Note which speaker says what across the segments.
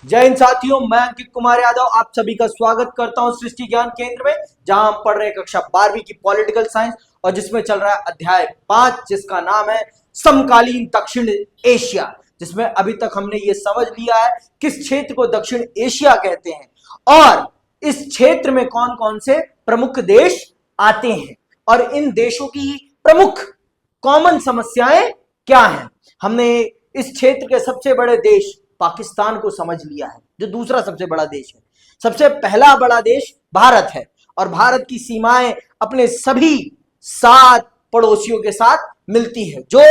Speaker 1: जय हिंद साथियों, मैं अंकित कुमार यादव आप सभी का स्वागत करता हूं सृष्टि ज्ञान केंद्र में, जहां हम पढ़ रहे हैं कक्षा 12वीं की पॉलिटिकल साइंस और जिसमें चल रहा है अध्याय 5 जिसका नाम है समकालीन दक्षिण एशिया। जिसमें अभी तक हमने ये समझ लिया है किस क्षेत्र को दक्षिण एशिया कहते हैं और इस क्षेत्र में कौन कौन से प्रमुख देश आते हैं और इन देशों की प्रमुख कॉमन समस्याएं क्या हैं। हमने इस क्षेत्र के सबसे बड़े देश पाकिस्तान को समझ लिया है, जो दूसरा सबसे बड़ा देश है। सबसे पहला बड़ा देश भारत है और भारत की सीमाएं अपने सभी 7 पड़ोसियों के साथ मिलती है जो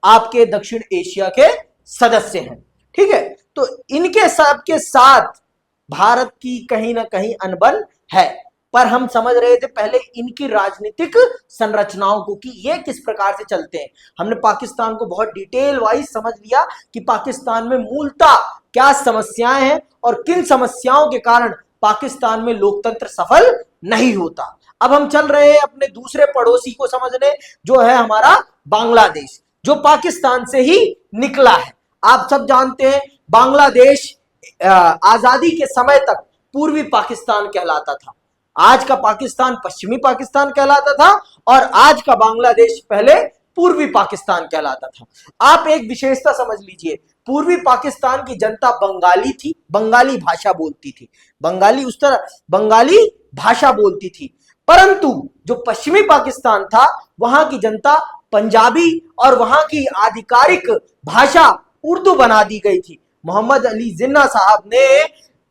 Speaker 1: आपके दक्षिण एशिया के सदस्य हैं। ठीक है, तो इनके सबके साथ भारत की कहीं ना कहीं अनबन है, पर हम समझ रहे थे पहले इनकी राजनीतिक संरचनाओं को कि ये किस प्रकार से चलते हैं। हमने पाकिस्तान को बहुत डिटेल वाइज समझ लिया कि पाकिस्तान में मूलतः क्या समस्याएं हैं और किन समस्याओं के कारण पाकिस्तान में लोकतंत्र सफल नहीं होता। अब हम चल रहे हैं अपने दूसरे पड़ोसी को समझने, जो है हमारा बांग्लादेश, जो पाकिस्तान से ही निकला है। आप सब जानते हैं बांग्लादेश आजादी के समय तक पूर्वी पाकिस्तान कहलाता था। आज का पाकिस्तान पश्चिमी पाकिस्तान कहलाता था और आज का बांग्लादेश पहले पूर्वी पाकिस्तान कहलाता था। आप एक विशेषता समझ लीजिए, पूर्वी पाकिस्तान की जनता बंगाली थी, बंगाली भाषा बोलती थी, बंगाली भाषा बोलती थी। परंतु जो पश्चिमी पाकिस्तान था वहां की जनता पंजाबी और वहां की आधिकारिक भाषा उर्दू बना दी गई थी। मोहम्मद अली जिन्ना साहब ने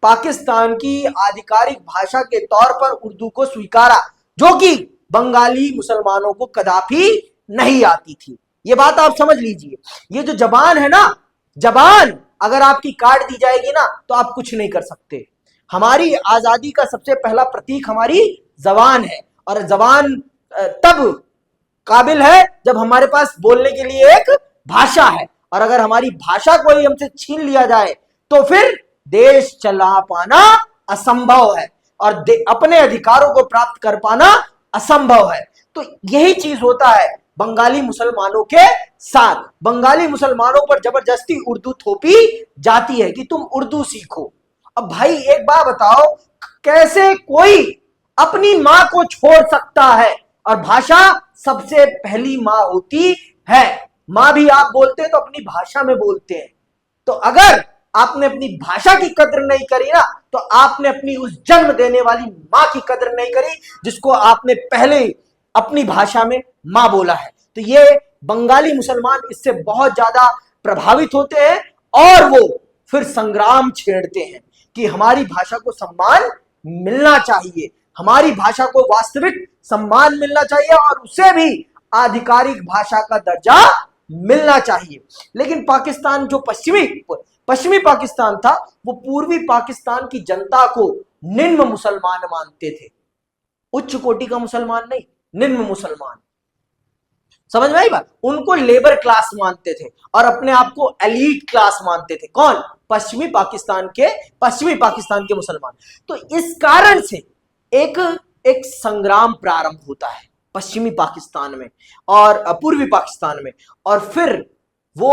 Speaker 1: पाकिस्तान की आधिकारिक भाषा के तौर पर उर्दू को स्वीकारा, जो कि बंगाली मुसलमानों को कदापि नहीं आती थी। ये बात आप समझ लीजिए। ये जो जबान है ना, जबान अगर आपकी काट दी जाएगी ना तो आप कुछ नहीं कर सकते। हमारी आजादी का सबसे पहला प्रतीक हमारी जबान है और जबान तब काबिल है जब हमारे पास बोलने के लिए एक भाषा है, और अगर हमारी भाषा को ही हमसे छीन लिया जाए तो फिर देश चला पाना असंभव है और अपने अधिकारों को प्राप्त कर पाना असंभव है। तो यही चीज होता है बंगाली मुसलमानों के साथ। बंगाली मुसलमानों पर जबरदस्ती उर्दू थोपी जाती है कि तुम उर्दू सीखो। अब भाई एक बात बताओ, कैसे कोई अपनी मां को छोड़ सकता है? और भाषा सबसे पहली मां होती है। मां भी आप बोलते हैं तो अपनी भाषा में बोलते हैं। तो अगर आपने अपनी भाषा की कद्र नहीं करी ना तो आपने अपनी उस जन्म देने वाली मां की कद्र नहीं करी जिसको आपने पहले अपनी भाषा में मां बोला है। तो ये बंगाली मुसलमान इससे बहुत ज्यादा प्रभावित होते हैं और वो फिर संग्राम छेड़ते हैं कि हमारी भाषा को सम्मान मिलना चाहिए, हमारी भाषा को वास्तविक सम्मान मिलना चाहिए और उसे भी आधिकारिक भाषा का दर्जा मिलना चाहिए। लेकिन पाकिस्तान जो पश्चिमी पाकिस्तान था वो पूर्वी पाकिस्तान की जनता को निम्न मुसलमान मानते थे, उच्च कोटि का मुसलमान नहीं, निम्न मुसलमान। समझ में आई बात? उनको लेबर क्लास मानते थे और अपने आप को एलीट क्लास मानते थे। कौन? पश्चिमी पाकिस्तान के मुसलमान। तो इस कारण से एक संग्राम प्रारंभ होता है पश्चिमी पाकिस्तान में और पूर्वी पाकिस्तान में, और फिर वो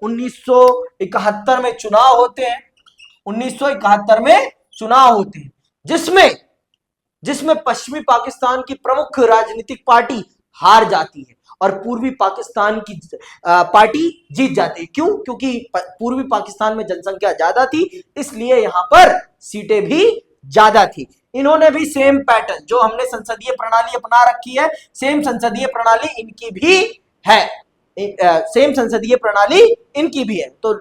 Speaker 1: 1971 में चुनाव होते हैं। 1971 में चुनाव होते हैं जिसमें पश्चिमी पाकिस्तान की प्रमुख राजनीतिक पार्टी हार जाती है और पूर्वी पाकिस्तान की पार्टी जीत जाती है। क्यों? क्योंकि पूर्वी पाकिस्तान में जनसंख्या ज्यादा थी, इसलिए यहां पर सीटें भी ज्यादा थी। इन्होंने भी सेम पैटर्न जो हमने संसदीय प्रणाली अपना रखी है, सेम संसदीय प्रणाली इनकी भी है, सेम संसदीय प्रणाली इनकी भी है। तो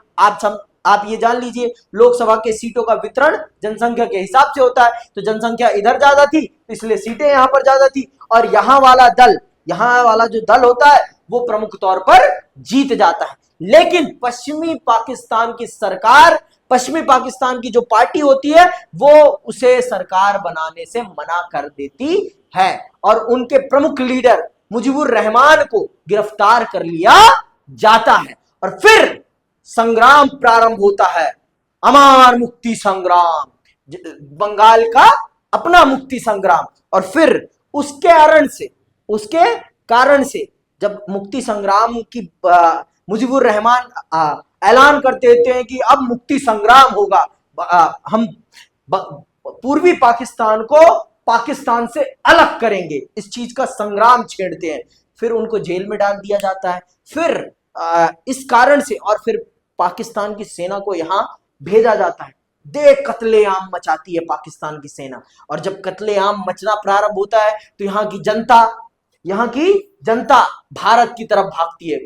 Speaker 1: आप ये जान लीजिए, लोकसभा के सीटों का वितरण जनसंख्या के हिसाब से होता है। तो जनसंख्या इधर ज्यादा थी इसलिए सीटें यहां पर ज्यादा थी और यहां वाला जो दल होता है वो प्रमुख तौर पर जीत जाता है। लेकिन पश्चिमी पाकिस्तान की सरकार, पश्चिमी पाकिस्तान की जो पार्टी होती है वो उसे सरकार बनाने से मना कर देती है और उनके प्रमुख लीडर मुजीबुर रहमान को गिरफ्तार कर लिया जाता है और फिर संग्राम प्रारंभ होता है, अमर मुक्ति संग्राम, बंगाल का अपना मुक्ति संग्राम। और फिर उसके कारण से जब मुक्ति संग्राम की मुजीबुर रहमान ऐलान कर देते हैं कि अब मुक्ति संग्राम होगा, हम पूर्वी पाकिस्तान को पाकिस्तान से अलग करेंगे, इस चीज का संग्राम छेड़ते हैं। फिर उनको जेल में डाल दिया जाता है। फिर इस कारण से और फिर पाकिस्तान की सेना को यहां भेजा जाता है। कत्लेआम मचाती है पाकिस्तान की सेना, और जब कत्लेआम मचना प्रारंभ होता है तो यहाँ की जनता भारत की तरफ भागती है।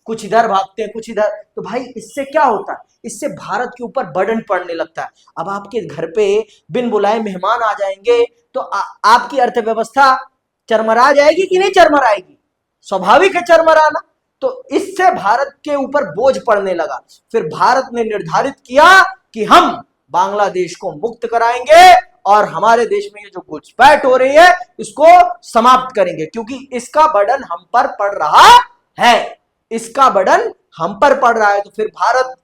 Speaker 1: कुछ इधर भागते हैं, कुछ इधर। तो भाई इससे क्या होता है? इससे भारत के ऊपर बर्डन पड़ने लगता है। अब आपके घर पे बिन बुलाए मेहमान आ जाएंगे तो आपकी अर्थव्यवस्था चरमरा जाएगी कि नहीं चरमराएगी? स्वाभाविक है चरमराना। तो इससे भारत के ऊपर बोझ पड़ने लगा। फिर भारत ने निर्धारित किया कि हम बांग्लादेश को मुक्त कराएंगे और हमारे देश में ये जो घुसपैठ हो रही है इसको समाप्त करेंगे, क्योंकि इसका बर्डन हम पर पड़ रहा है। इसका बर्डन हम पर पड़ रहा है। तो फिर भारत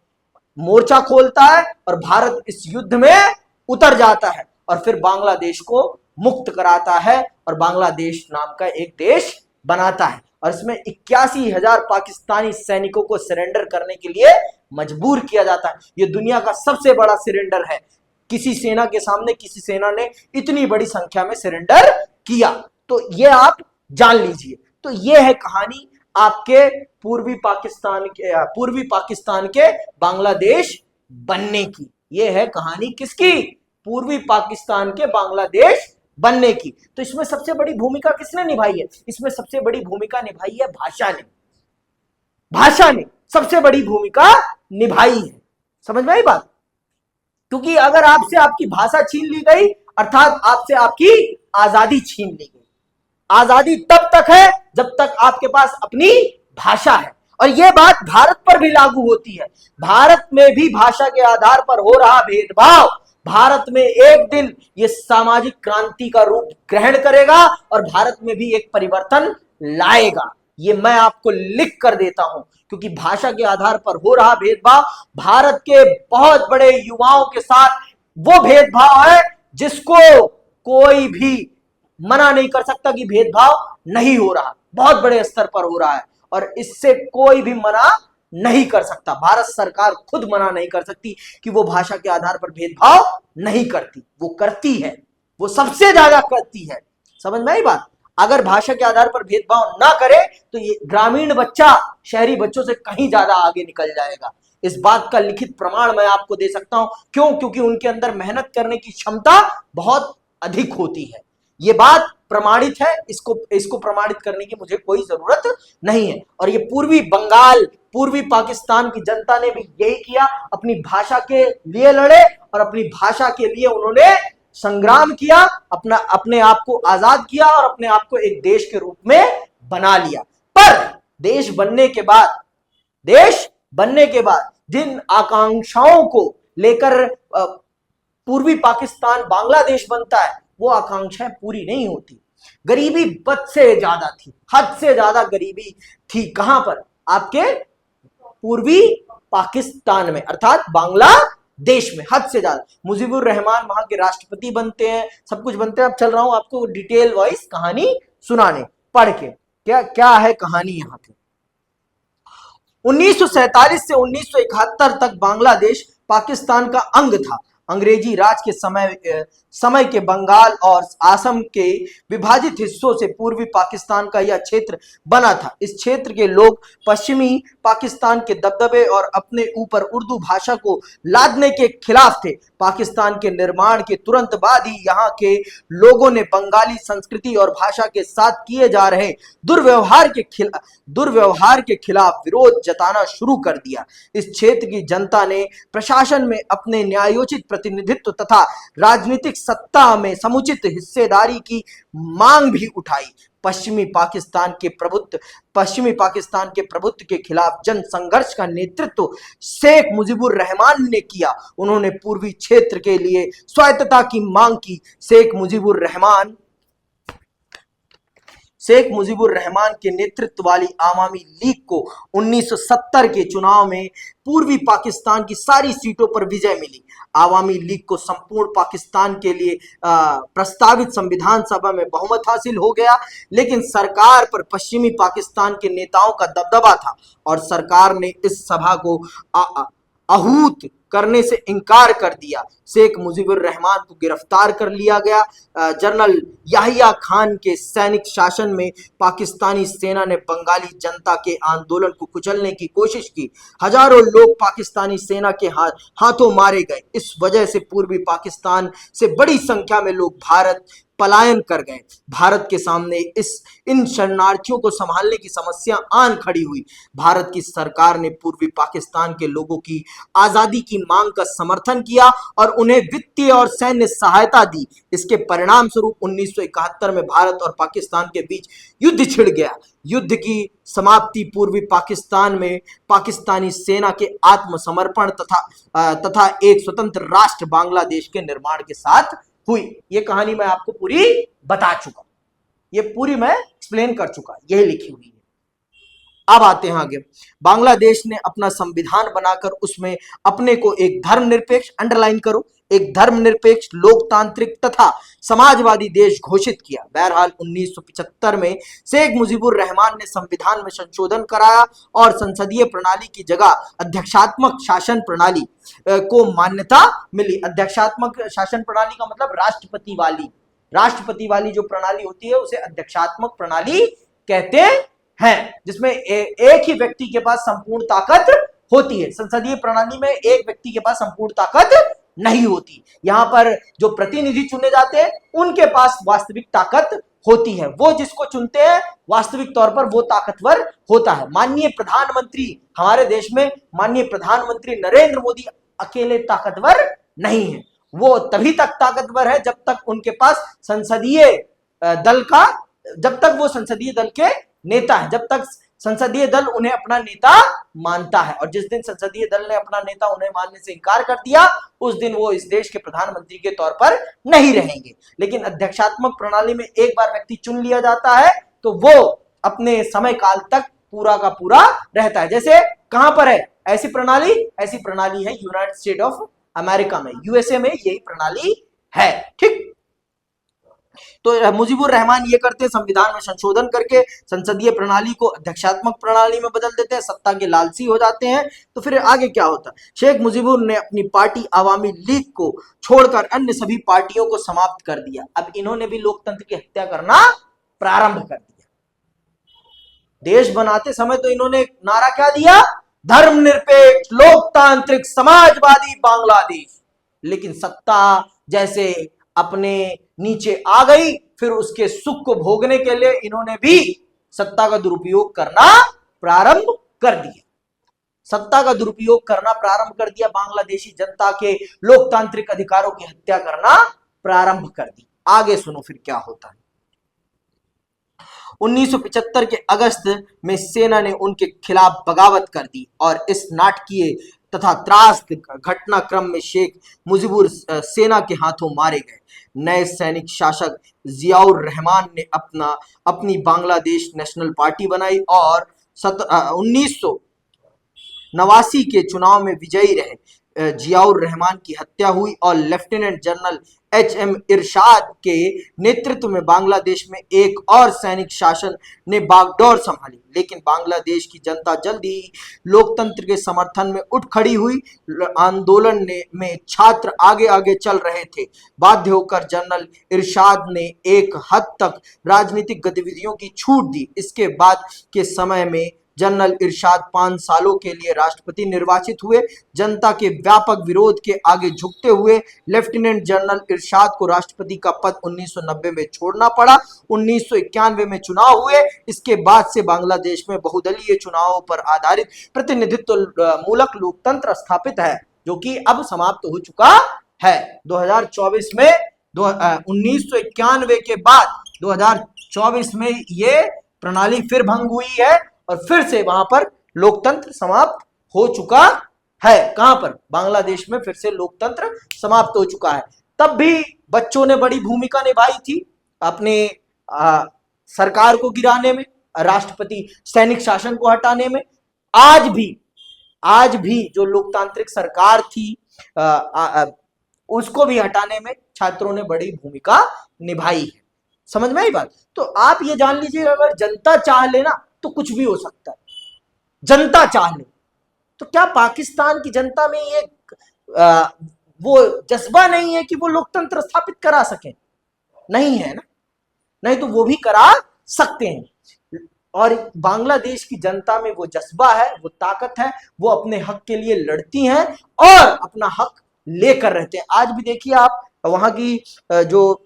Speaker 1: मोर्चा खोलता है और भारत इस युद्ध में उतर जाता है और फिर बांग्लादेश को मुक्त कराता है और बांग्लादेश नाम का एक देश बनाता है। और इसमें 81,000 पाकिस्तानी सैनिकों को सरेंडर करने के लिए मजबूर किया जाता है। यह दुनिया का सबसे बड़ा सरेंडर है। किसी सेना के सामने किसी सेना ने इतनी बड़ी संख्या में सरेंडर किया। तो यह आप जान लीजिए। तो यह है कहानी आपके पूर्वी पाकिस्तान के बांग्लादेश बनने की। यह है कहानी किसकी? पूर्वी पाकिस्तान के बांग्लादेश बनने की। तो इसमें सबसे बड़ी भूमिका किसने निभाई है? इसमें सबसे बड़ी भूमिका निभाई है भाषा ने सबसे बड़ी भूमिका निभाई है। समझ में आई बात? क्योंकि अगर आपसे आपकी भाषा छीन ली गई अर्थात आपसे आपकी आजादी छीन ली गई। आजादी तब तक है जब तक आपके पास अपनी भाषा है। और यह बात भारत पर भी लागू होती है। भारत में भी भाषा के आधार पर हो रहा भेदभाव भारत में एक दिन यह सामाजिक क्रांति का रूप ग्रहण करेगा और भारत में भी एक परिवर्तन लाएगा। ये मैं आपको लिख कर देता हूं, क्योंकि भाषा के आधार पर हो रहा भेदभाव भारत के बहुत बड़े युवाओं के साथ वो भेदभाव है जिसको कोई भी मना नहीं कर सकता कि भेदभाव नहीं हो रहा, बहुत बड़े स्तर पर हो रहा है और इससे कोई भी मना नहीं कर सकता। भारत सरकार खुद मना नहीं कर सकती कि वो भाषा के आधार पर भेदभाव नहीं करती। वो करती है, वो सबसे ज्यादा करती है। समझ में आई बात? अगर भाषा के आधार पर भेदभाव ना करे तो ये ग्रामीण बच्चा शहरी बच्चों से कहीं ज्यादा आगे निकल जाएगा। इस बात का लिखित प्रमाण मैं आपको दे सकता हूं। क्यों? क्योंकि उनके अंदर मेहनत करने की क्षमता बहुत अधिक होती है। ये बात प्रमाणित है। इसको प्रमाणित करने की मुझे कोई जरूरत नहीं है। और ये पूर्वी पाकिस्तान की जनता ने भी यही किया। अपनी भाषा के लिए लड़े और अपनी भाषा के लिए उन्होंने संग्राम किया, अपने आप को आजाद किया और अपने आप को एक देश के रूप में बना लिया। पर देश बनने के बाद जिन आकांक्षाओं को लेकर पूर्वी पाकिस्तान बांग्लादेश बनता है वो आकांक्षाएं पूरी नहीं होती। गरीबी बद से ज्यादा थी, हद से ज्यादा गरीबी थी। कहां पर? आपके पूर्वी पाकिस्तान में अर्थात बांग्लादेश में हद से ज्यादा। मुजीबुर रहमान वहां के राष्ट्रपति बनते हैं, सब कुछ बनते हैं। अब चल रहा हूं आपको डिटेल वाइज कहानी सुनाने, पढ़ के क्या है कहानी यहां पे। 1947 से 1971 तक बांग्लादेश पाकिस्तान का अंग था। अंग्रेजी राज के समय के बंगाल और असम के विभाजित हिस्सों से पूर्वी पाकिस्तान का यह क्षेत्र बना था। इस क्षेत्र के लोग पश्चिमी पाकिस्तान के दबदबे और अपने ऊपर उर्दू भाषा को लादने के खिलाफ थे। पाकिस्तान के निर्माण के तुरंत बाद ही यहाँ के लोगों ने बंगाली संस्कृति और भाषा के साथ किए जा रहे दुर्व्यवहार के खिलाफ विरोध जताना शुरू कर दिया। इस क्षेत्र की जनता ने प्रशासन में अपने न्यायोचित प्रतिनिधित्व तथा राजनीतिक सत्ता में समुचित हिस्सेदारी की मांग भी उठाई। पश्चिमी पाकिस्तान के प्रभुत्व के खिलाफ जन संघर्ष का नेतृत्व शेख मुजीबुर रहमान ने किया। उन्होंने पूर्वी क्षेत्र के लिए स्वायत्तता की मांग की। शेख मुजीबुर रहमान के नेतृत्व वाली आवामी लीग को 1970 के चुनाव में पूर्वी पाकिस्तान की सारी सीटों पर विजय मिली। आवामी लीग को संपूर्ण पाकिस्तान के लिए प्रस्तावित संविधान सभा में बहुमत हासिल हो गया, लेकिन सरकार पर पश्चिमी पाकिस्तान के नेताओं का दबदबा था और सरकार ने इस सभा को आहूत करने से इनकार कर दिया। शेख मुजीबुर रहमान को गिरफ्तार कर लिया गया। जनरल याहिया खान के सैनिक शासन में पाकिस्तानी सेना ने बंगाली जनता के आंदोलन को कुचलने की कोशिश की। हजारों लोग पाकिस्तानी सेना के हाथों मारे गए। इस वजह से पूर्वी पाकिस्तान से बड़ी संख्या में लोग भारत पलायन कर गए। भारत के सामने इन शरणार्थियों को संभालने की समस्या आन खड़ी हुई। भारत की सरकार ने पूर्वी पाकिस्तान के लोगों की आजादी की मांग का समर्थन किया और उन्हें वित्तीय और सैन्य सहायता दी। इसके परिणाम स्वरूप 1971 में भारत और पाकिस्तान के बीच युद्ध छिड़ गया। युद्ध की समाप्ति पूर्वी पाकिस्तान में पाकिस्तानी सेना के आत्मसमर्पण तथा एक स्वतंत्र राष्ट्र बांग्लादेश के निर्माण के साथ हुई। ये कहानी मैं आपको पूरी बता चुका, ये पूरी मैं एक्सप्लेन कर चुका, यही लिखी हुई है। अब आते हैं आगे। बांग्लादेश ने अपना संविधान बनाकर उसमें अपने को एक धर्मनिरपेक्ष, अंडरलाइन करो, एक धर्मनिरपेक्ष, लोकतांत्रिक तथा समाजवादी देश घोषित किया। बहरहाल 1975 में शेख मुजीबुर रहमान ने संविधान में संशोधन कराया और संसदीय प्रणाली की जगह अध्यक्षात्मक शासन प्रणाली को मान्यता मिली। अध्यक्षात्मक शासन प्रणाली का मतलब राष्ट्रपति वाली जो प्रणाली होती है उसे अध्यक्षात्मक प्रणाली कहते हैं, जिसमें एक ही व्यक्ति के पास संपूर्ण ताकत होती है। संसदीय प्रणाली में एक व्यक्ति के पास संपूर्ण ताकत नहीं होती। यहां पर जो प्रतिनिधि चुने जाते हैं उनके पास वास्तविक ताकत होती है। वो जिसको चुनते हैं वास्तविक तौर पर वो ताकतवर होता है। माननीय प्रधानमंत्री, हमारे देश में माननीय प्रधानमंत्री नरेंद्र मोदी अकेले ताकतवर नहीं है। वो तभी तक ताकतवर है जब तक उनके पास जब तक वो संसदीय दल के नेता है, जब तक संसदीय दल उन्हें अपना नेता मानता है। और जिस दिन संसदीय दल ने अपना नेता उन्हें मानने से इनकार कर दिया उस दिन वो इस देश के प्रधानमंत्री के तौर पर नहीं रहेंगे। लेकिन अध्यक्षात्मक प्रणाली में एक बार व्यक्ति चुन लिया जाता है तो वो अपने समय काल तक पूरा का पूरा रहता है। जैसे कहां पर है ऐसी प्रणाली है यूनाइटेड स्टेट ऑफ अमेरिका में, यूएसए में यही प्रणाली है। ठीक, तो मुजीबुर रहमान ये करते हैं, संविधान में संशोधन करके संसदीय प्रणाली को अध्यक्षात्मक प्रणाली में बदल देते हैं, सत्ता के लालची हो जाते हैं। तो फिर आगे क्या होता है? शेख मुजीबुर ने अपनी पार्टी आवामी लीग को छोड़कर अन्य सभी पार्टियों को समाप्त कर दिया। अब इन्होंने भी लोकतंत्र की हत्या करना प्रारंभ कर दिया। देश बनाते समय तो इन्होंने नारा क्या दिया? धर्मनिरपेक्ष, लोकतांत्रिक, समाजवादी बांग्लादेश। लेकिन सत्ता जैसे अपने नीचे आ गई, फिर उसके सुख को भोगने के लिए इन्होंने भी सत्ता का दुरुपयोग करना प्रारंभ कर दिया। सत्ता का दुरुपयोग करना प्रारंभ कर दिया, बांग्लादेशी जनता के लोकतांत्रिक अधिकारों की हत्या करना प्रारंभ कर दी। आगे सुनो फिर क्या होता है। 1975 के अगस्त में सेना ने उनके खिलाफ बगावत कर दी और इस नाटकीय तथा त्रासद घटनाक्रम में शेख मुजीबुर सेना के हाथों मारे गए। नए सैनिक शासक जियाउर रहमान ने अपनी बांग्लादेश नेशनल पार्टी बनाई और 1989 के चुनाव में विजयी रहे। जियाउर रहमान की हत्या हुई और लेफ्टिनेंट जनरल एच.एम. इरशाद के नेतृत्व में बांग्लादेश में एक और सैनिक शासन ने बागडोर संभाली। लेकिन बांग्लादेश की जनता जल्दी ही लोकतंत्र के समर्थन में उठ खड़ी हुई। आंदोलन में छात्र आगे आगे चल रहे थे। बाध्य होकर जनरल इरशाद ने एक हद तक राजनीतिक गतिविधियों की छूट दी। इसके बाद के समय में जनरल इरशाद 5 सालों के लिए राष्ट्रपति निर्वाचित हुए। जनता के व्यापक विरोध के आगे झुकते हुए लेफ्टिनेंट जनरल इरशाद को राष्ट्रपति का पद 1990 में छोड़ना पड़ा। 1991 में चुनाव हुए। इसके बाद से बांग्लादेश में बहुदलीय चुनावों पर आधारित प्रतिनिधित्व मूलक लोकतंत्र स्थापित है, जो कि अब समाप्त हो चुका है। 2024 में 1991 के बाद 2024 में ये प्रणाली फिर भंग हुई है और फिर से वहां पर लोकतंत्र समाप्त हो चुका है। कहां पर? बांग्लादेश में फिर से लोकतंत्र समाप्त हो चुका है। तब भी बच्चों ने बड़ी भूमिका निभाई थी अपने सरकार को गिराने में, राष्ट्रपति सैनिक शासन को हटाने में। आज भी जो लोकतांत्रिक सरकार थी उसको भी हटाने में छात्रों ने बड़ी भूमिका निभाई है। समझ में आई बात? तो आप ये जान लीजिए, अगर जनता चाह लेना तो कुछ भी हो सकता है। जनता चाह ले तो क्या पाकिस्तान की जनता में ये आ, वो जज्बा नहीं है कि वो लोकतंत्र स्थापित करा सकें, नहीं है ना, नहीं तो वो भी करा सकते हैं। और बांग्लादेश की जनता में वो जज्बा है, वो ताकत है, वो अपने हक के लिए लड़ती हैं और अपना हक लेकर रहते हैं। आज भी देखिए आप, वहां की जो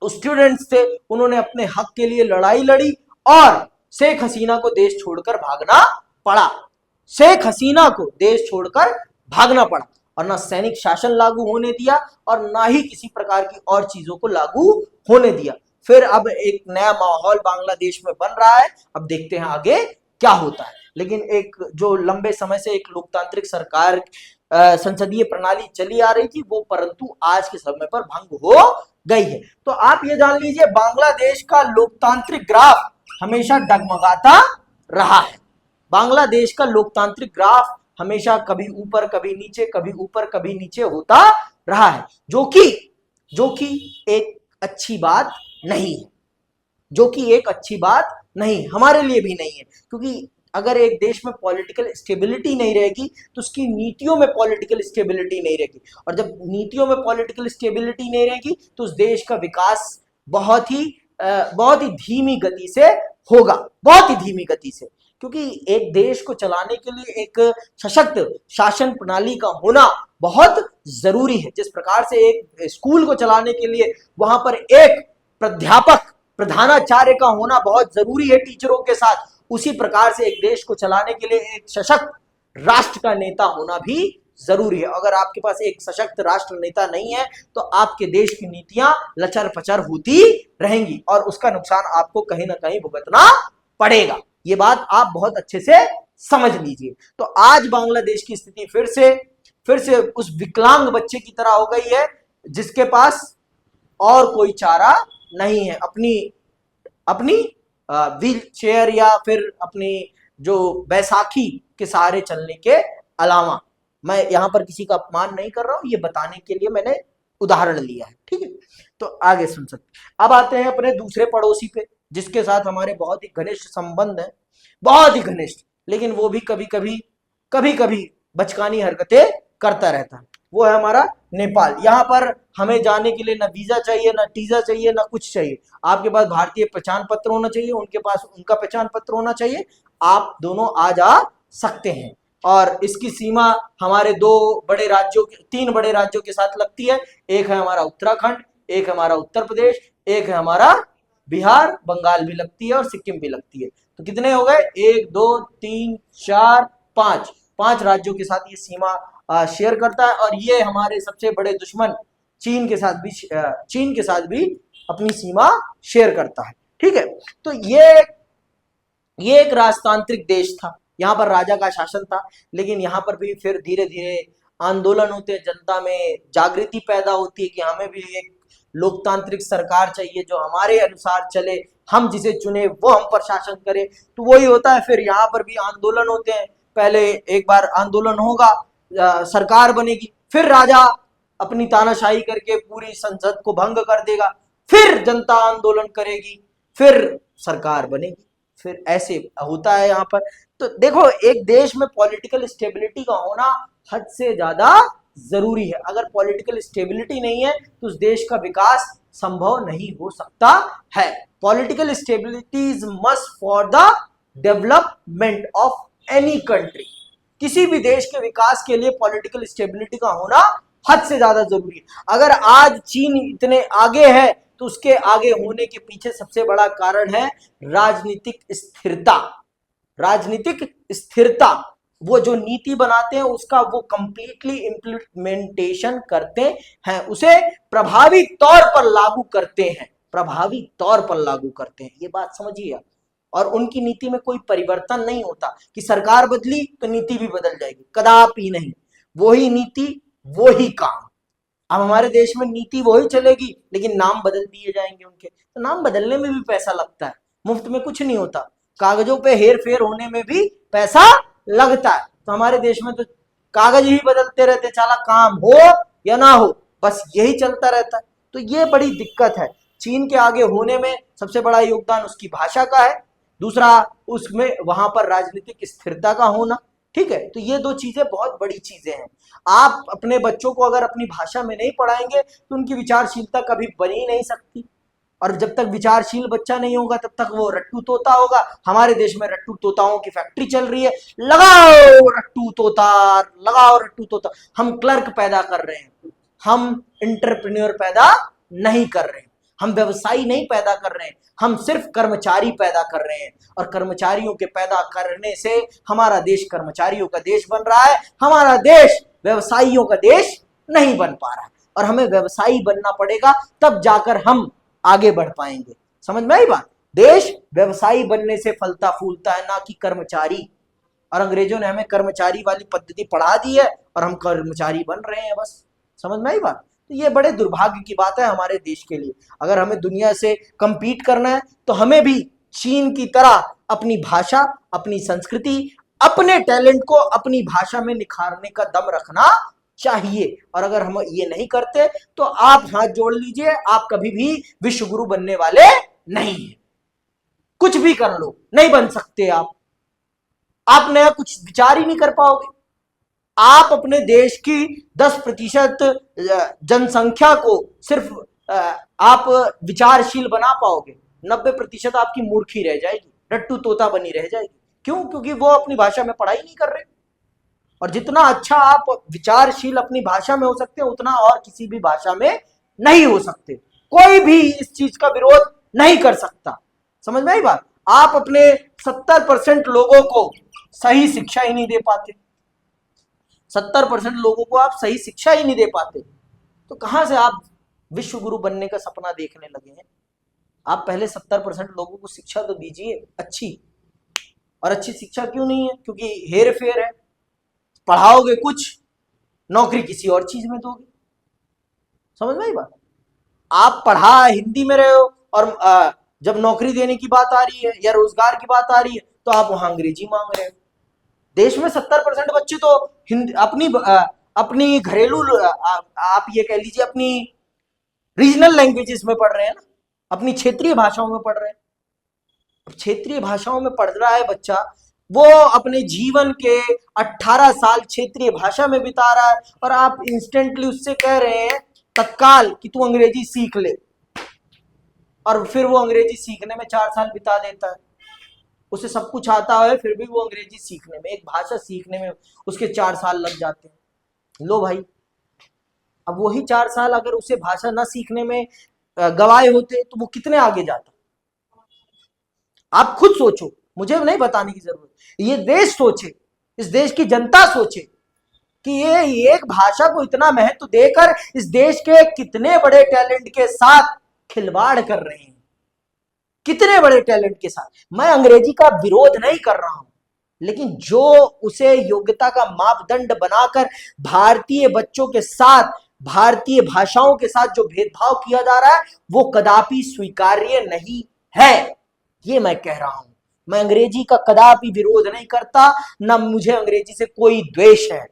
Speaker 1: स्टूडेंट्स थे उन्होंने अपने हक के लिए लड़ाई लड़ी और शेख हसीना को देश छोड़कर भागना पड़ा। शेख हसीना को देश छोड़कर भागना पड़ा और ना सैनिक शासन लागू होने दिया और ना ही किसी प्रकार की और चीजों को लागू होने दिया। फिर अब एक नया माहौल बांग्लादेश में बन रहा है, अब देखते हैं आगे क्या होता है। लेकिन एक जो लंबे समय से एक लोकतांत्रिक सरकार संसदीय प्रणाली चली आ रही थी वो परंतु आज के समय पर भंग हो गई है। तो आप ये जान लीजिए बांग्लादेश का लोकतांत्रिक ग्राफ हमेशा डगमगाता रहा है। बांग्लादेश का लोकतांत्रिक ग्राफ हमेशा कभी ऊपर कभी नीचे, कभी ऊपर कभी नीचे होता रहा है, जो कि एक अच्छी बात नहीं है, जो कि एक अच्छी बात नहीं, हमारे लिए भी नहीं है। क्योंकि अगर एक देश में पॉलिटिकल स्टेबिलिटी नहीं रहेगी तो उसकी नीतियों में पॉलिटिकल स्टेबिलिटी नहीं रहेगी, और जब नीतियों में पॉलिटिकल स्टेबिलिटी नहीं रहेगी तो उस देश का विकास बहुत ही धीमी गति से होगा, बहुत ही धीमी गति से। क्योंकि एक देश को चलाने के लिए एक सशक्त शासन प्रणाली का होना बहुत जरूरी है। जिस प्रकार से एक स्कूल को चलाने के लिए वहां पर एक प्राध्यापक, प्रधानाचार्य का होना बहुत जरूरी है टीचरों के साथ, उसी प्रकार से एक देश को चलाने के लिए एक सशक्त राष्ट्र का नेता होना भी जरूरी है। अगर आपके पास एक सशक्त राष्ट्र नेता नहीं है तो आपके देश की नीतियां लचर पचर होती रहेंगी और उसका नुकसान आपको कहीं ना कहीं भुगतना पड़ेगा। ये बात आप बहुत अच्छे से समझ लीजिए। तो आज बांग्लादेश की स्थिति फिर से उस विकलांग बच्चे की तरह हो गई है जिसके पास और कोई चारा नहीं है अपनी व्हील चेयर या फिर अपनी जो बैसाखी के सहारे चलने के अलावा। मैं यहां पर किसी का अपमान नहीं कर रहा हूं, ये बताने के लिए मैंने उदाहरण लिया है, ठीक है। तो आगे सुन सकते। अब आते हैं अपने दूसरे पड़ोसी पे जिसके साथ हमारे बहुत ही घनिष्ठ संबंध है, बहुत ही घनिष्ठ, लेकिन वो भी कभी कभी बचकानी हरकतें करता रहता है। वो है हमारा नेपाल। यहाँ पर हमें जाने के लिए ना वीजा चाहिए, ना टीजा चाहिए, ना कुछ चाहिए। आपके पास भारतीय पहचान पत्र होना चाहिए, उनके पास उनका पहचान पत्र होना चाहिए, आप दोनों आ जा सकते हैं। और इसकी सीमा हमारे तीन बड़े राज्यों के साथ लगती है। एक है हमारा उत्तराखंड, एक है हमारा उत्तर प्रदेश, एक है हमारा बिहार, बंगाल भी लगती है और सिक्किम भी लगती है। तो कितने हो गए? 1 2 3 4 5 राज्यों के साथ ये सीमा शेयर करता है। और ये हमारे सबसे बड़े दुश्मन चीन के साथ भी अपनी सीमा शेयर करता है, ठीक है। तो ये एक राजतांत्रिक देश था, यहाँ पर राजा का शासन था, लेकिन यहाँ पर भी फिर धीरे धीरे आंदोलन होते हैं, जनता में जागृति पैदा होती है कि हमें भी एक लोकतांत्रिक सरकार चाहिए जो हमारे अनुसार चले, हम जिसे चुने वो हम पर शासन करे। तो वही होता है, फिर यहाँ पर भी आंदोलन होते हैं। पहले एक बार आंदोलन होगा, सरकार बनेगी, फिर राजा अपनी तानाशाही करके पूरी संसद को भंग कर देगा, फिर जनता आंदोलन करेगी, फिर सरकार बनेगी, फिर ऐसे होता है यहाँ पर। तो देखो, एक देश में पॉलिटिकल स्टेबिलिटी का होना हद से ज्यादा जरूरी है। अगर पॉलिटिकल स्टेबिलिटी नहीं है तो उस देश का विकास संभव नहीं हो सकता है। Political stability is must for the development of any country. किसी भी देश के विकास के लिए पॉलिटिकल स्टेबिलिटी का होना हद से ज्यादा जरूरी है। अगर आज चीन इतने आगे है तो उसके आगे होने के पीछे सबसे बड़ा कारण है राजनीतिक स्थिरता। राजनीतिक स्थिरता, वो जो नीति बनाते हैं उसका वो कंप्लीटली इंप्लीमेंटेशन करते हैं, उसे प्रभावी तौर पर लागू करते हैं, प्रभावी तौर पर लागू करते हैं। ये बात समझिए। और उनकी नीति में कोई परिवर्तन नहीं होता कि सरकार बदली तो नीति भी बदल जाएगी, कदापि नहीं। वही नीति वही काम। अब हमारे देश में नीति वही चलेगी लेकिन नाम बदल दिए जाएंगे उनके। तो नाम बदलने में भी पैसा लगता है, मुफ्त में कुछ नहीं होता, कागजों पे हेर फेर होने में भी पैसा लगता है। तो हमारे देश में तो कागज ही बदलते रहते, चाला काम हो या ना हो, बस यही चलता रहता है। तो ये बड़ी दिक्कत है। चीन के आगे होने में सबसे बड़ा योगदान उसकी भाषा का है, दूसरा उसमें वहां पर राजनीतिक स्थिरता का होना, ठीक है, तो ये दो चीजें बहुत बड़ी चीजें हैं। आप अपने बच्चों को अगर अपनी भाषा में नहीं पढ़ाएंगे तो उनकी विचारशीलता कभी बन ही नहीं सकती। और जब तक विचारशील बच्चा नहीं होगा तब तक वो रट्टू तोता होगा। हमारे देश में रट्टू तोताओं की फैक्ट्री चल रही है। लगाओ रट्टू तोता, लगाओ रट्टू तोता। हम क्लर्क पैदा कर रहे हैं, हम इंटरप्रेन्योर पैदा नहीं कर रहे हैं, हम व्यवसायी नहीं पैदा कर रहे हैं, हम सिर्फ कर्मचारी पैदा कर रहे हैं। और कर्मचारियों के पैदा करने से हमारा देश कर्मचारियों का देश बन रहा है, हमारा देश व्यवसायियों का देश नहीं बन पा रहा है। और हमें व्यवसायी बनना पड़ेगा, तब जाकर हम आगे बढ़ पाएंगे। समझ में आई बात? देश व्यवसायी बनने से फलता फूलता है, ना कि कर्मचारी। और अंग्रेजों ने हमें कर्मचारी वाली पद्धति पढ़ा दी है और हम कर्मचारी बन रहे हैं बस। समझ में आई बात? तो ये बड़े दुर्भाग्य की बात है हमारे देश के लिए। अगर हमें दुनिया से कंपीट करना है तो हमें भी चीन की तरह अपनी भाषा, अपनी संस्कृति, अपने टैलेंट को अपनी भाषा में निखारने का दम रखना चाहिए। और अगर हम ये नहीं करते तो आप हाथ जोड़ लीजिए, आप कभी भी विश्व गुरु बनने वाले नहीं है। कुछ भी कर लो, नहीं बन सकते आप नया कुछ विचार ही नहीं कर पाओगे। आप अपने देश की 10% जनसंख्या को सिर्फ आप विचारशील बना पाओगे, 90% आपकी मूर्खी रह जाएगी, रट्टू तोता बनी रह जाएगी। क्यों? क्योंकि वो अपनी भाषा में पढ़ाई नहीं कर रहे। और जितना अच्छा आप विचारशील अपनी भाषा में हो सकते हैं, उतना और किसी भी भाषा में नहीं हो सकते। कोई भी इस चीज का विरोध नहीं कर सकता। समझ में आई बात? आप अपने 70% लोगों को सही शिक्षा ही नहीं दे पाते, 70% लोगों को आप सही शिक्षा ही नहीं दे पाते, तो कहां से आप विश्व गुरु बनने का सपना देखने लगे हैं? आप पहले 70% लोगों को शिक्षा तो दीजिए अच्छी। और अच्छी शिक्षा क्यों नहीं है? क्योंकि हेर फेर है। पढ़ाओगे कुछ, नौकरी किसी और चीज में दोगे। समझ में आई बात? आप पढ़ा हिंदी में रहे हो और जब नौकरी देने की बात आ रही है या रोजगार की बात आ रही है तो आप वहां अंग्रेजी मांग रहे हो। देश में 70% बच्चे तो अपनी घरेलू आप ये कह लीजिए अपनी रीजनल लैंग्वेजेस में पढ़ रहे हैं ना, अपनी क्षेत्रीय भाषाओं में पढ़ रहे हैं। क्षेत्रीय भाषाओं में पढ़ रहा है बच्चा, वो अपने जीवन के 18 साल क्षेत्रीय भाषा में बिता रहा है और आप इंस्टेंटली उससे कह रहे हैं तत्काल कि तू अंग्रेजी सीख ले। और फिर वो अंग्रेजी सीखने में 4 साल बिता देता है। उसे सब कुछ आता है फिर भी वो अंग्रेजी सीखने में, एक भाषा सीखने में उसके 4 साल लग जाते हैं। लो भाई, अब वही 4 साल अगर उसे भाषा ना सीखने में गवाए होते तो वो कितने आगे जाता। आप खुद सोचो, मुझे नहीं बताने की जरूरत, ये देश सोचे, इस देश की जनता सोचे कि ये एक भाषा को इतना महत्व देकर इस देश के कितने बड़े टैलेंट के साथ खिलवाड़ कर रहे हैं, कितने बड़े टैलेंट के साथ। मैं अंग्रेजी का विरोध नहीं कर रहा हूं, लेकिन जो उसे योग्यता का मापदंड बनाकर भारतीय बच्चों के साथ, भारतीय भाषाओं के साथ जो भेदभाव किया जा रहा है वो कदापि स्वीकार्य नहीं है। ये मैं कह रहा हूं। मैं अंग्रेजी का कदापि विरोध नहीं करता, ना मुझे अंग्रेजी से कोई द्वेष है।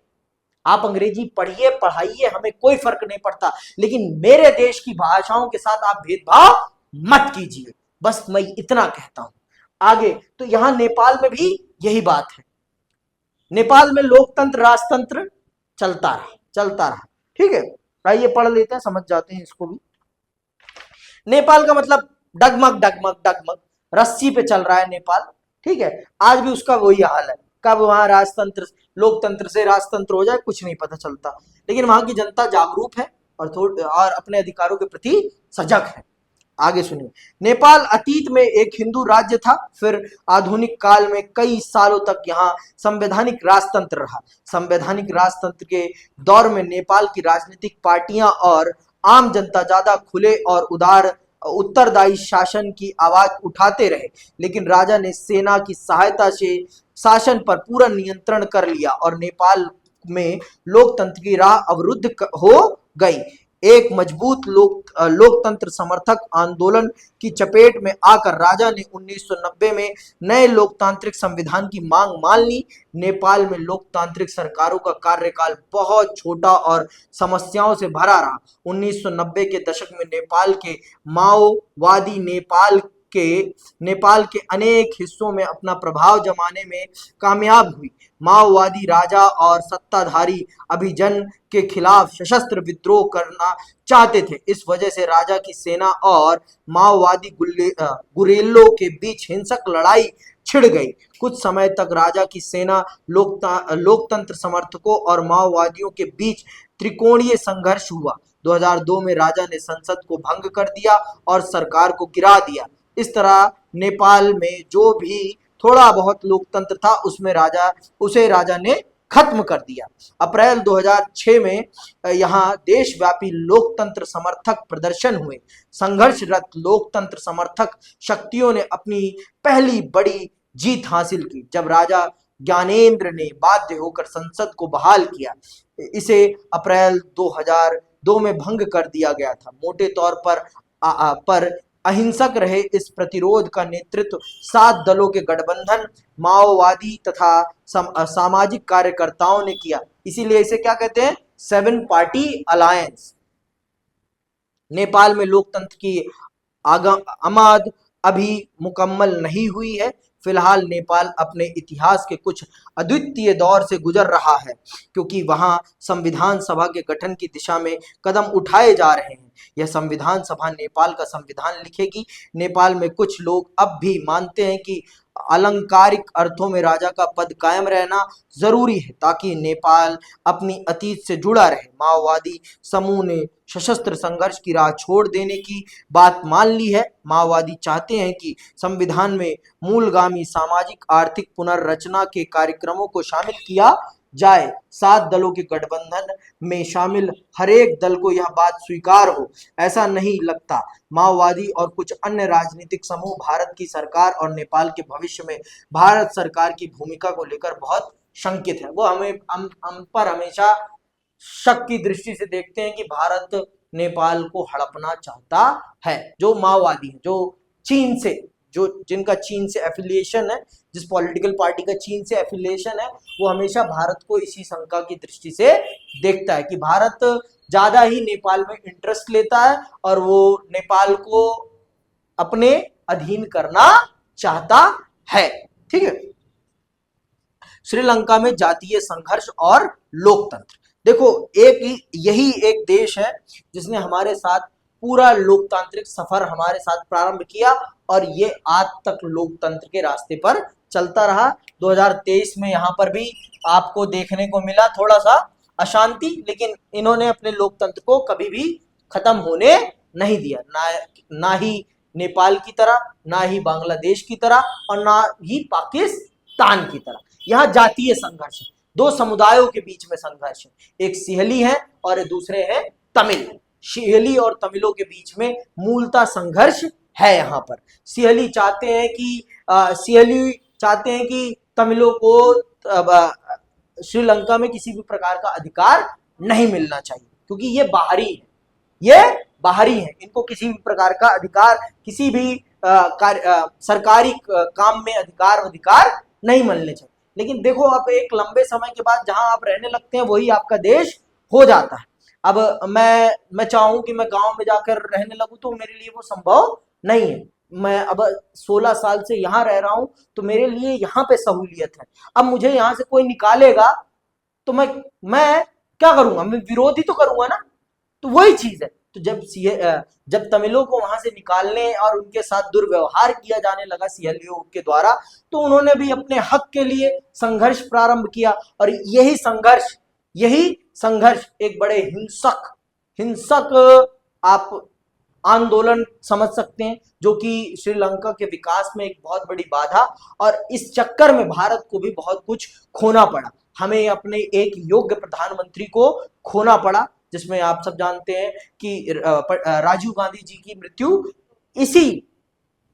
Speaker 1: आप अंग्रेजी पढ़िए, पढ़ाइए, हमें कोई फर्क नहीं पड़ता, लेकिन मेरे देश की भाषाओं के साथ आप भेदभाव मत कीजिए। बस मैं इतना कहता हूं। आगे तो यहां नेपाल में भी यही बात है। नेपाल में लोकतंत्र राजतंत्र चलता रहा। ठीक है, आइए पढ़ लेते हैं, समझ जाते हैं इसको भी। नेपाल का मतलब डगमग डगमग डगमग, रस्सी पे चल रहा है नेपाल। ठीक है, आज भी उसका वही हाल है। कब वहां राजतंत्र, लोकतंत्र से राजतंत्र हो जाए कुछ नहीं पता चलता, लेकिन वहां की जनता जागरूक है और अपने अधिकारों के प्रति सजग है। आगे सुनिए। नेपाल अतीत में एक हिंदू राज्य था, फिर आधुनिक काल में कई सालों तक यहाँ संवैधानिक राजतंत्र रहा। संवैधानिक राजतंत्र के दौर में नेपाल की राजनीतिक पार्टियां और आम जनता ज्यादा खुले और उदार उत्तरदायी शासन की आवाज उठाते रहे, लेकिन राजा ने सेना की सहायता से शासन पर पूरा नियंत्रण कर लिया और नेपाल में लोकतंत्र की राह अवरुद्ध हो गई। एक मजबूत लोकतंत्र समर्थक आंदोलन की चपेट में आकर राजा ने 1990 में नए लोकतांत्रिक संविधान की मांग मान ली। नेपाल में लोकतांत्रिक सरकारों का कार्यकाल बहुत छोटा और समस्याओं से भरा रहा। 1990 के दशक में नेपाल के माओवादी नेपाल के अनेक हिस्सों में अपना प्रभाव जमाने में कामयाब हुई। माओवादी राजा और सत्ताधारी अभिजन के खिलाफ सशस्त्र विद्रोह करना चाहते थे। इस वजह से राजा की सेना और माओवादी गुरेल्लों के बीच हिंसक लड़ाई छिड़ गई। कुछ समय तक राजा की सेना लोकतंत्र समर्थकों और माओवादियों के बीच त्रिकोणीय संघर्ष हुआ। 2002 में राजा ने संसद को भंग कर दिया और सरकार को गिरा दिया। इस तरह नेपाल में जो भी थोड़ा बहुत लोकतंत्र था उसे राजा ने खत्म कर दिया। अप्रैल 2006 में यहाँ देशव्यापी लोकतंत्र समर्थक प्रदर्शन हुए। संघर्षरत लोकतंत्र समर्थक शक्तियों ने अपनी पहली बड़ी जीत हासिल की जब राजा ज्ञानेंद्र ने बाध्य होकर संसद को बहाल किया। इसे अप्रैल 2002 में भंग कर दिया गया था। मोटे तौर पर अहिंसक रहे इस प्रतिरोध का नेतृत्व 7 दलों के गठबंधन, माओवादी तथा सामाजिक कार्यकर्ताओं ने किया। इसीलिए इसे क्या कहते हैं? 7 पार्टी अलायंस। नेपाल में लोकतंत्र की आमद अभी मुकम्मल नहीं हुई है। फिलहाल नेपाल अपने इतिहास के कुछ अद्वितीय दौर से गुजर रहा है, क्योंकि वहां संविधान सभा के गठन की दिशा में कदम उठाए जा रहे हैं। यह संविधान सभा नेपाल का संविधान लिखेगी। नेपाल में कुछ लोग अब भी मानते हैं कि अलंकारिक अर्थों में राजा का पद कायम रहना जरूरी है ताकि नेपाल अपनी अतीत से जुड़ा रहे। माओवादी समूह ने सशस्त्र संघर्ष की राह छोड़ देने की बात मान ली है। माओवादी चाहते हैं कि संविधान में मूलगामी सामाजिक आर्थिक पुनर्रचना के कार्यक्रमों को शामिल किया जाए। 7 दलों के गठबंधन में शामिल हर एक दल को यह बात स्वीकार हो, ऐसा नहीं लगता। माओवादी और कुछ अन्य राजनीतिक समूह भारत की सरकार और नेपाल के भविष्य में भारत सरकार की भूमिका को लेकर बहुत शंकित है। वो हम पर हमेशा शक की दृष्टि से देखते हैं कि भारत नेपाल को हड़पना चाहता है। जो माओवादी है, जो चीन से जिनका चीन से एफिलिएशन है, जिस पॉलिटिकल पार्टी का चीन से एफिलिएशन है, वो हमेशा भारत को इसी शंका की दृष्टि से देखता है कि भारत ज्यादा ही नेपाल में इंटरेस्ट लेता है और वो नेपाल को अपने अधीन करना चाहता है। ठीक है। श्रीलंका में जातीय संघर्ष और लोकतंत्र। देखो, यही एक देश है जिसने हमारे साथ पूरा लोकतांत्रिक सफर हमारे साथ प्रारंभ किया और ये आज तक लोकतंत्र के रास्ते पर चलता रहा। 2023 में यहाँ पर भी आपको देखने को मिला थोड़ा सा अशांति, लेकिन इन्होंने अपने लोकतंत्र को कभी भी खत्म होने नहीं दिया। ना ही नेपाल की तरह, ना ही बांग्लादेश की तरह और ना ही पाकिस्तान की तरह। यहाँ जातीय संघर्ष है, 2 समुदायों के बीच में संघर्ष है। एक सिहली है और दूसरे हैं तमिल। सिहली और तमिलों के बीच में मूलतः संघर्ष है। यहाँ पर सिहली चाहते हैं कि तमिलों को श्रीलंका में किसी भी प्रकार का अधिकार नहीं मिलना चाहिए, क्योंकि ये बाहरी है। इनको किसी भी प्रकार का अधिकार, किसी भी सरकारी काम में अधिकार नहीं मिलने चाहिए। लेकिन देखो, अब एक लंबे समय के बाद जहां आप रहने लगते हैं वही आपका देश हो जाता है। अब मैं चाहूं कि मैं गांव में जाकर रहने लगूं तो मेरे लिए वो संभव नहीं है। मैं अब 16 साल से यहाँ रह रहा हूं तो मेरे लिए यहाँ पे सहूलियत है। अब मुझे यहाँ से कोई निकालेगा तो मैं क्या करूंगा? मैं विरोध ही तो करूंगा ना। तो वही चीज है। तो जब तमिलों को वहां से निकालने और उनके साथ दुर्व्यवहार किया जाने लगा सिहलियों के द्वारा, तो उन्होंने भी अपने हक के लिए संघर्ष प्रारंभ किया। और यही संघर्ष एक बड़े हिंसक आप आंदोलन समझ सकते हैं, जो कि श्रीलंका के विकास में एक बहुत बड़ी बाधा, और इस चक्कर में भारत को भी बहुत कुछ खोना पड़ा। हमें अपने एक योग्य प्रधानमंत्री को खोना पड़ा, जिसमें आप सब जानते हैं कि राजीव गांधी जी की मृत्यु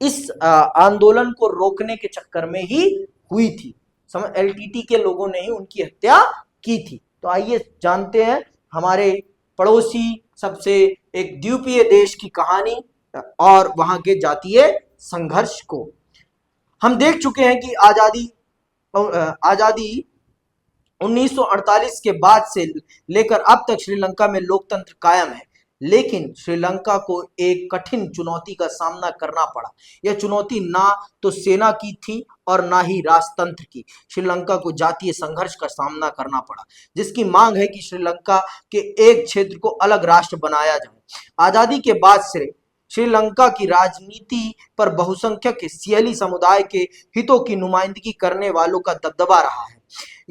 Speaker 1: इस आंदोलन को रोकने के चक्कर में ही हुई थी। एलटीटी के लोगों ने ही उनकी हत्या की थी। तो आइए जानते हैं हमारे पड़ोसी सबसे एक द्वीपीय देश की कहानी और वहां के जातीय संघर्ष को। हम देख चुके हैं कि आजादी 1948 के बाद से लेकर अब तक श्रीलंका में लोकतंत्र कायम है। लेकिन श्रीलंका को एक कठिन चुनौती का सामना करना पड़ा। यह चुनौती ना तो सेना की थी और ना ही राजतंत्र की। श्रीलंका को जातीय संघर्ष का सामना करना पड़ा, जिसकी मांग है कि श्रीलंका के एक क्षेत्र को अलग राष्ट्र बनाया जाए। आजादी के बाद से श्रीलंका की राजनीति पर बहुसंख्यक सियली समुदाय के हितों की नुमाइंदगी करने वालों का दबदबा रहा है।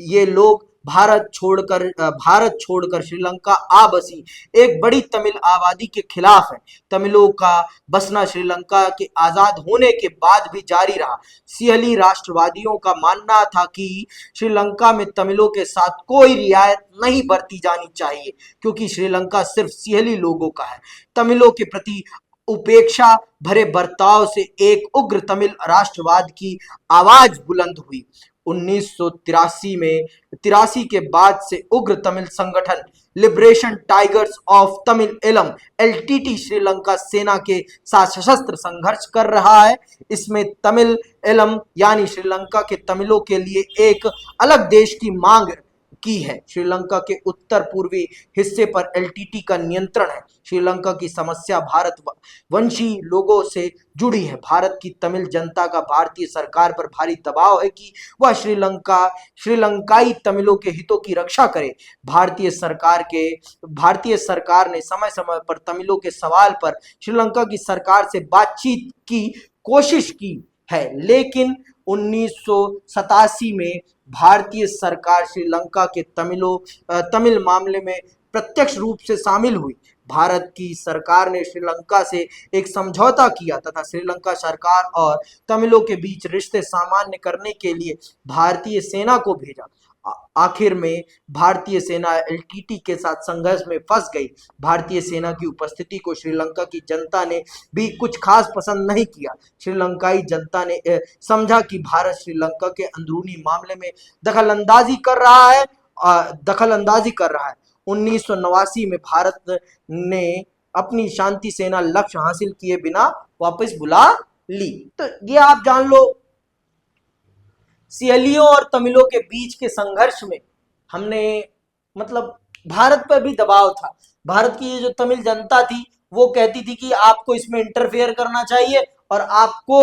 Speaker 1: ये लोग भारत छोड़कर श्रीलंका आ बसी एक बड़ी तमिल आबादी के खिलाफ है। तमिलों का बसना श्रीलंका के आजाद होने के बाद भी जारी रहा। सियली राष्ट्रवादियों का मानना था कि श्रीलंका में तमिलों के साथ कोई रियायत नहीं बरती जानी चाहिए, क्योंकि श्रीलंका सिर्फ सियली लोगों का है। तमिलों के प्रति उपेक्षा भरे बर्ताव से एक उग्र तमिल राष्ट्रवाद की आवाज बुलंद हुई। 1983 के बाद से उग्र तमिल संगठन Liberation Tigers of Tamil Eelam LTT Sri Lanka सेना के साथ सशस्त्र संघर्ष कर रहा है। इसमें तमिल एलम यानी श्रीलंका के तमिलों के लिए एक अलग देश की मांग की है। श्रीलंका के उत्तर पूर्वी हिस्से पर एलटीटी का नियंत्रण है। श्रीलंका की समस्या भारत वंशी लोगों से जुड़ी है। भारत की तमिल जनता का भारतीय सरकार पर भारी दबाव है कि वह श्रीलंकाई तमिलों के हितों की रक्षा करे। भारतीय सरकार ने समय समय पर तमिलों के सवाल पर श्रीलंका की सरकार से बातचीत की कोशिश की है, लेकिन 1987 में भारतीय सरकार श्रीलंका के तमिल मामले में प्रत्यक्ष रूप से शामिल हुई। भारत की सरकार ने श्रीलंका से एक समझौता किया तथा श्रीलंका सरकार और तमिलों के बीच रिश्ते सामान्य करने के लिए भारतीय सेना को भेजा। आखिर में भारतीय सेना एलटीटी के साथ संघर्ष में फंस गई। भारतीय सेना की उपस्थिति को श्रीलंका की जनता ने भी कुछ खास पसंद नहीं किया। श्रीलंकाई जनता ने समझा कि भारत श्रीलंका के अंदरूनी मामले में दखलंदाजी कर रहा है। 1989 में भारत ने अपनी शांति सेना लक्ष्य हासिल किए बिना वापस बुला ली। तो ये आप जान लो, सियलियों और तमिलों के बीच के संघर्ष में हमने मतलब भारत पर भी दबाव था। भारत की जो तमिल जनता थी वो कहती थी कि आपको इसमें इंटरफेयर करना चाहिए और आपको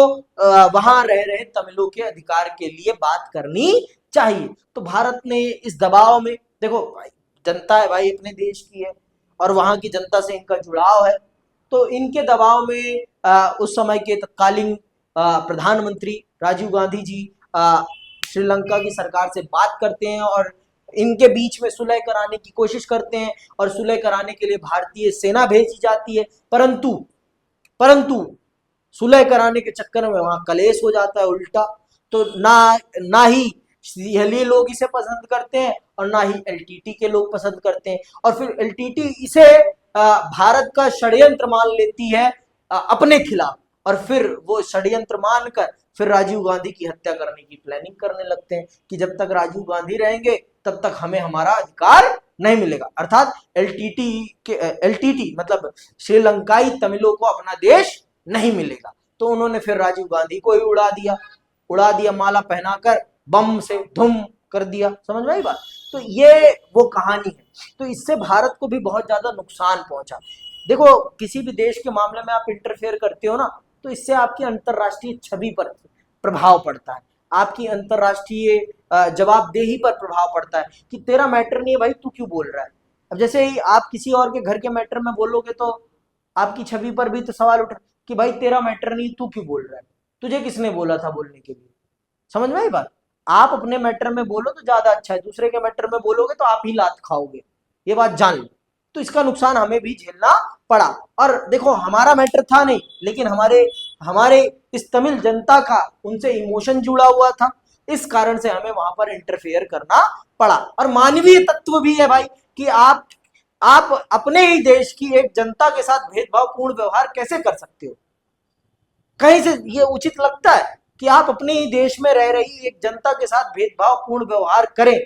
Speaker 1: वहां रह रहे तमिलों के अधिकार के लिए बात करनी चाहिए। तो भारत ने इस दबाव में, देखो भाई जनता है भाई, अपने देश की है और वहां की जनता से इनका जुड़ाव है, तो इनके दबाव में उस समय के तत्कालीन प्रधानमंत्री राजीव गांधी जी श्रीलंका की सरकार से बात करते हैं और इनके बीच में सुलह कराने की कोशिश करते हैं और सुलह कराने के लिए भारतीय सेना भेजी जाती है। परंतु सुलह कराने के चक्कर में वहां कलेश हो जाता है उल्टा। तो ना ही सियली लोग इसे पसंद करते हैं और ना ही एलटीटी के लोग पसंद करते हैं, और फिर एलटीटी इसे भारत का षड्यंत्र मान लेती है अपने खिलाफ, और फिर वो षड्यंत्र मानकर फिर राजीव गांधी की हत्या करने की प्लानिंग करने लगते हैं कि जब तक राजीव गांधी रहेंगे तब तक हमें हमारा अधिकार नहीं मिलेगा। अर्थात एलटीटी मतलब श्रीलंकाई तमिलों को अपना देश नहीं मिलेगा। तो उन्होंने फिर राजीव गांधी को ही उड़ा दिया माला पहनाकर, बम से धुम कर दिया। समझ में आई बात? तो ये वो कहानी है। तो इससे भारत को भी बहुत ज्यादा नुकसान पहुंचा। देखो, किसी भी देश के मामले में आप इंटरफेयर करते हो ना, तो इससे आपकी अंतरराष्ट्रीय छवि पर प्रभाव पड़ता है, आपकी अंतरराष्ट्रीय जवाबदेही पर प्रभाव पड़ता है कि तेरा मैटर नहीं है भाई, तू क्यों बोल रहा है। अब जैसे ही आप किसी और के घर के मैटर में बोलोगे तो आपकी छवि पर भी तो सवाल उठ कि भाई तेरा मैटर नहीं, तू क्यों बोल रहा है, तुझे किसने बोला था बोलने के लिए। समझ में आई बात? आप अपने मैटर में बोलो तो ज्यादा अच्छा है, दूसरे के मैटर में बोलोगे तो आप ही लात खाओगे, ये बात जान लो। तो इसका नुकसान हमें भी झेलना पड़ा। और देखो, हमारा मैटर था नहीं, लेकिन हमारे इस तमिल जनता का उनसे इमोशन जुड़ा हुआ था, इस कारण से हमें वहां पर इंटरफेयर करना पड़ा। और मानवीय तत्व भी है भाई कि आप अपने ही देश की एक जनता के साथ भेदभावपूर्ण व्यवहार कैसे कर सकते हो। कहीं से ये उचित लगता है कि आप अपने ही देश में रह रही एक जनता के साथ भेदभावपूर्ण व्यवहार करें?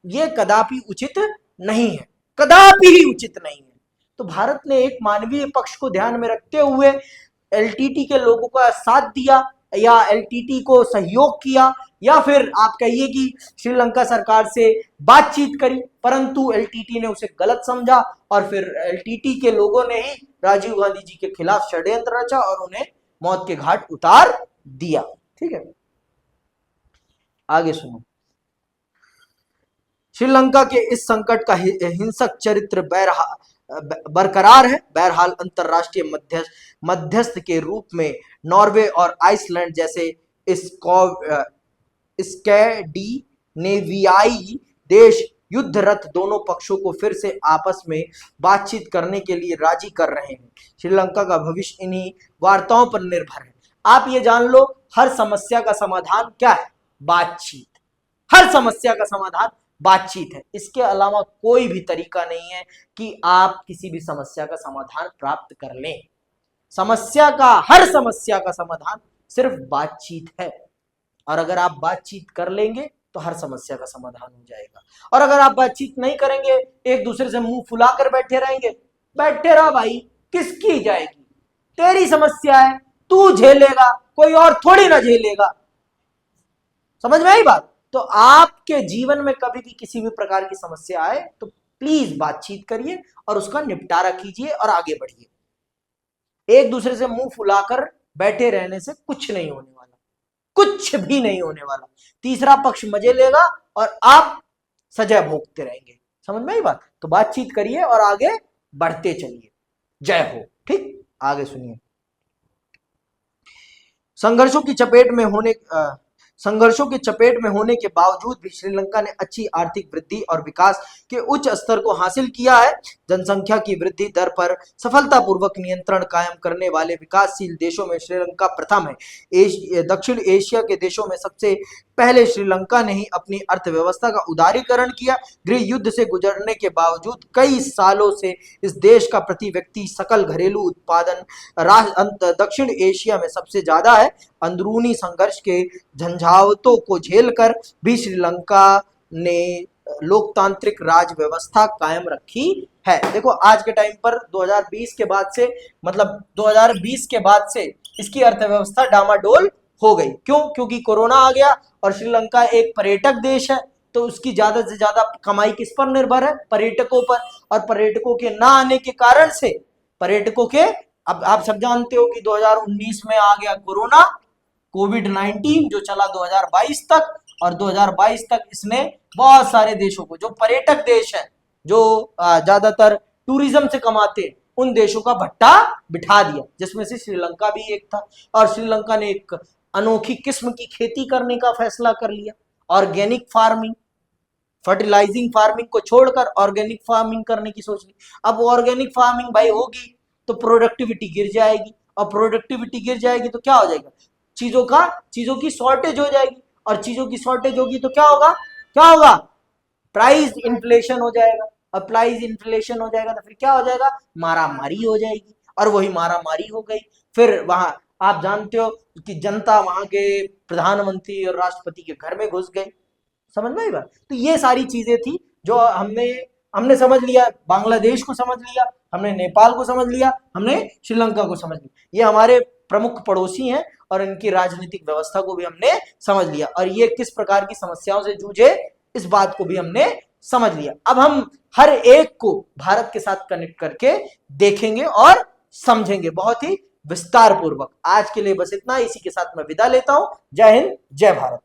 Speaker 1: ये कदापि उचित नहीं है, कदापि ही उचित नहीं है। तो भारत ने एक मानवीय पक्ष को ध्यान में रखते हुए एलटीटी के लोगों का साथ दिया या एलटीटी को सहयोग किया या फिर आप कहिए कि श्रीलंका सरकार से बातचीत करी, परंतु एलटीटी ने उसे गलत समझा और फिर एलटीटी के लोगों ने ही राजीव गांधी जी के खिलाफ षड्यंत्र रचा और उन्हें मौत के घाट उतार दिया। ठीक है, आगे सुनो। श्रीलंका के इस संकट का हिंसक चरित्र बरकरार है। बहरहाल अंतरराष्ट्रीय मध्यस्थ के रूप में नॉर्वे और आइसलैंड जैसे स्कैंडिनेवियाई देश युद्धरत दोनों पक्षों को फिर से आपस में बातचीत करने के लिए राजी कर रहे हैं। श्रीलंका का भविष्य इन्हीं वार्ताओं पर निर्भर है। आप ये जान लो, हर समस्या का समाधान क्या है? बातचीत। हर समस्या का समाधान बातचीत है। इसके अलावा कोई भी तरीका नहीं है कि आप किसी भी समस्या का समाधान प्राप्त कर लें। हर समस्या का समाधान सिर्फ बातचीत है, और अगर आप बातचीत कर लेंगे तो हर समस्या का समाधान हो जाएगा। और अगर आप बातचीत नहीं करेंगे, एक दूसरे से मुंह फुलाकर बैठे रहेंगे, बैठे रहा भाई, किसकी जाएगी? तेरी समस्या है, तू झेलेगा, कोई और थोड़ी ना झेलेगा। समझ में आई बात? तो आपके जीवन में कभी भी किसी भी प्रकार की समस्या आए तो प्लीज बातचीत करिए और उसका निपटारा कीजिए और आगे बढ़िए। एक दूसरे से मुंह फुलाकर बैठे रहने से कुछ नहीं होने वाला, कुछ भी नहीं होने वाला। तीसरा पक्ष मजे लेगा और आप सजा भोगते रहेंगे। समझ में आई बात? तो बातचीत करिए और आगे बढ़ते चलिए। जय हो। ठीक, आगे सुनिए। संघर्षों की चपेट में होने के बावजूद भी श्रीलंका ने अच्छी आर्थिक वृद्धि और विकास के उच्च स्तर को हासिल किया है। जनसंख्या की वृद्धि दर पर सफलतापूर्वक नियंत्रण कायम करने वाले विकासशील देशों में श्रीलंका प्रथम है। दक्षिण एशिया के देशों में सबसे पहले श्रीलंका ने ही अपनी अर्थव्यवस्था का उदारीकरण किया। गृह युद्ध से गुजरने के बावजूद कई सालों से इस देश का प्रति व्यक्ति सकल घरेलू उत्पादन दक्षिण एशिया में सबसे ज्यादा है। अंदरूनी संघर्ष के झंझावतों को झेलकर भी श्रीलंका ने लोकतांत्रिक राज व्यवस्था कायम रखी है। देखो, आज के टाइम पर 2020 के बाद से, मतलब 2020 के बाद से इसकी अर्थव्यवस्था डामाडोल हो गई। क्यों? क्योंकि कोरोना आ गया और श्रीलंका एक पर्यटक देश है, तो उसकी ज्यादा से ज्यादा कमाई किस पर निर्भर है? पर्यटकों पर। और पर्यटकों के ना आने के कारण से पर्यटकों के, अब आप सब जानते हो कि 2019 में आ गया कोरोना, कोविड-19, जो चला 2022 तक, और 2022 तक इसने बहुत सारे देशों को, जो पर्यटक देश है, जो ज्यादातर टूरिज्म से कमाते हैं, उन देशों का भट्टा बिठा दिया, जिसमें से श्रीलंका भी एक था। और श्रीलंका ने एक अनोखी किस्म की खेती करने का फैसला कर लिया, ऑर्गेनिक फार्मिंग। फर्टिलाइजिंग फार्मिंग को छोड़कर ऑर्गेनिक फार्मिंग करने की सोच ली। अब ऑर्गेनिक फार्मिंग भाई होगी तो प्रोडक्टिविटी गिर जाएगी, और प्रोडक्टिविटी गिर जाएगी तो क्या हो जाएगा? चीजों की शॉर्टेज हो जाएगी, और चीजों की शॉर्टेज होगी तो क्या होगा? प्राइस इन्फ्लेशन हो जाएगा, और प्राइस इन्फ्लेशन हो जाएगा तो फिर क्या हो जाएगा? मारामारी हो जाएगी, और वही मारामारी हो गई। फिर वहां आप जानते हो कि जनता वहां के प्रधानमंत्री और राष्ट्रपति के घर में घुस गई। समझ में आई बात? तो ये सारी चीजें थी जो हमने समझ लिया, बांग्लादेश को समझ लिया, हमने नेपाल को समझ लिया, हमने श्रीलंका को समझ लिया। ये हमारे प्रमुख पड़ोसी हैं और इनकी राजनीतिक व्यवस्था को भी हमने समझ लिया, और ये किस प्रकार की समस्याओं से जूझे, इस बात को भी हमने समझ लिया। अब हम हर एक को भारत के साथ कनेक्ट करके देखेंगे और समझेंगे बहुत ही विस्तार पूर्वक। आज के लिए बस इतना, इसी के साथ मैं विदा लेता हूं। जय हिंद, जय भारत।